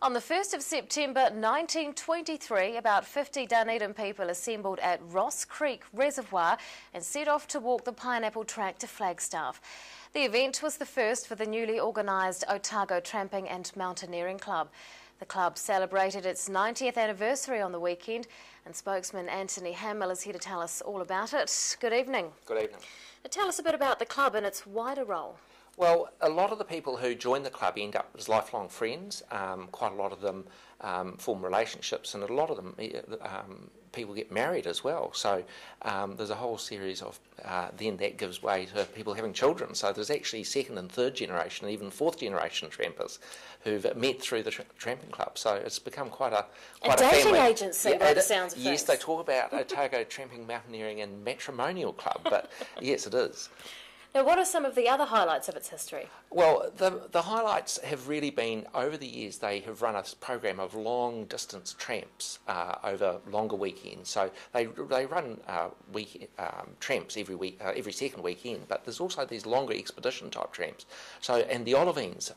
On the 1st of September 1923, about 50 Dunedin people assembled at Ross Creek Reservoir and set off to walk the Pineapple Track to Flagstaff. The event was the first for the newly organised Otago Tramping and Mountaineering Club. The club celebrated its 90th anniversary on the weekend, and spokesman Antony Hamel is here to tell us all about it. Good evening. Good evening. Tell us a bit about the club and its wider role. Well, a lot of the people who join the club end up as lifelong friends. Quite a lot of them form relationships, and a lot of them people get married as well. So there's a whole series of then that gives way to people having children. So there's actually second and third generation, and even fourth generation trampers who've met through the tramping club. So it's become quite a dating family agency, by the sounds of Yes, things. they talk about Otago Tramping, Mountaineering and Matrimonial Club, but yes, it is. Now, what are some of the other highlights of its history? Well, the highlights have really been, over the years, they have run a program of long-distance tramps over longer weekends. So they run tramps every second weekend, but there's also these longer expedition-type tramps. So, and the Olivines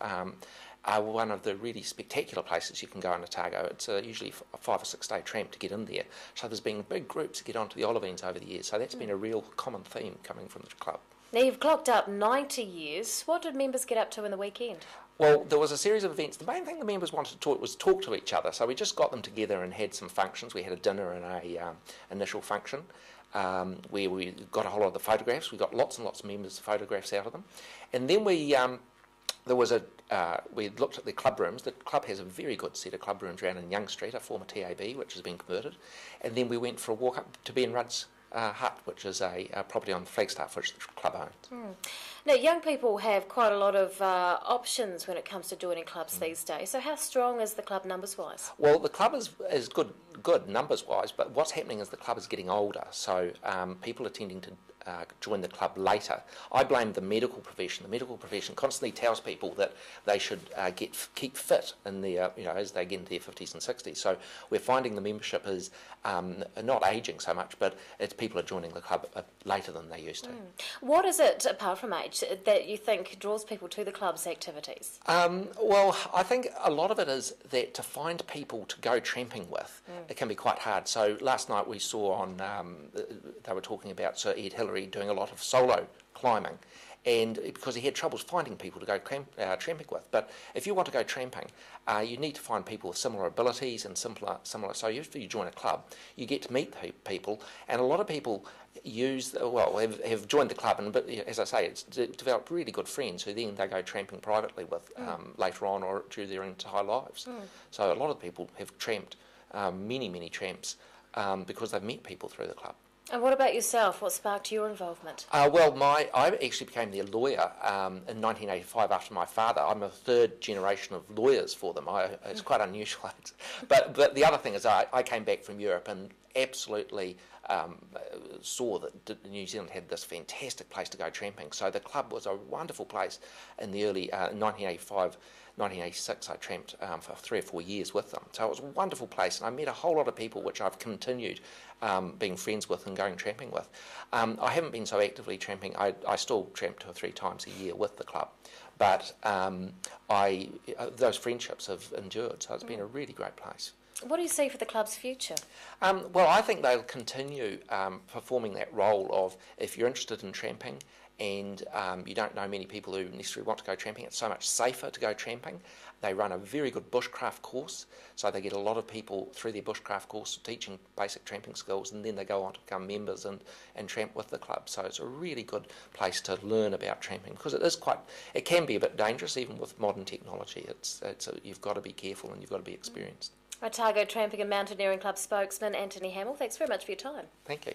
are one of the really spectacular places you can go in Otago. It's usually a 5 or 6 day tramp to get in there. So there's been big groups that get onto the Olivines over the years. So that's been a real common theme coming from the club. Now, you've clocked up 90 years. What did members get up to in the weekend? Well, there was a series of events. The main thing the members wanted to talk to each other. So we just got them together and had some functions. We had a dinner and a initial function where we got a whole lot of the photographs. We got lots and lots of members' photographs out of them. And then we looked at the club rooms. The club has a very good set of club rooms around in Young Street, a former TAB, which has been converted. And then we went for a walk up to Ben Rudd's hut, which is a property on Flagstaff, which the club owns. Now, young people have quite a lot of options when it comes to joining clubs these days. So how strong is the club numbers-wise? Well, the club is good numbers-wise, but what's happening is the club is getting older, so people are tending to join the club later. I blame the medical profession. The medical profession constantly tells people that they should keep fit in their, as they get into their 50s and 60s. So we're finding the membership is not ageing so much, but it's people are joining the club later than they used to. What is it, apart from age, that you think draws people to the club's activities? Well, I think a lot of it is that to find people to go tramping with, it can be quite hard. So last night we saw on, they were talking about Sir Ed Hillary doing a lot of solo climbing, and because he had troubles finding people to go tramping with. But if you want to go tramping, you need to find people with similar abilities and similar. So if you join a club, you get to meet people, and a lot of people have joined the club, and as I say, it's developed really good friends who then they go tramping privately with later on or through their entire lives. So a lot of people have tramped many tramps because they've met people through the club. And what about yourself? What sparked your involvement? I actually became their lawyer in 1985 after my father. I'm a third generation of lawyers for them. It's quite unusual. But the other thing is I came back from Europe and absolutely saw that New Zealand had this fantastic place to go tramping. So the club was a wonderful place in the early 1985, 1986. I tramped for 3 or 4 years with them. So it was a wonderful place, and I met a whole lot of people which I've continued being friends with and going tramping with. I haven't been so actively tramping. I still tramp 2 or 3 times a year with the club, but those friendships have endured. So it's been a really great place. What do you see for the club's future? Well, I think they'll continue performing that role of, if you're interested in tramping and you don't know many people who necessarily want to go tramping, it's so much safer to go tramping. They run a very good bushcraft course, so they get a lot of people through their bushcraft course teaching basic tramping skills, and then they go on to become members and tramp with the club. So it's a really good place to learn about tramping, because it can be a bit dangerous even with modern technology. You've got to be careful and you've got to be experienced. Otago Tramping and Mountaineering Club spokesman Antony Hamel, thanks very much for your time. Thank you.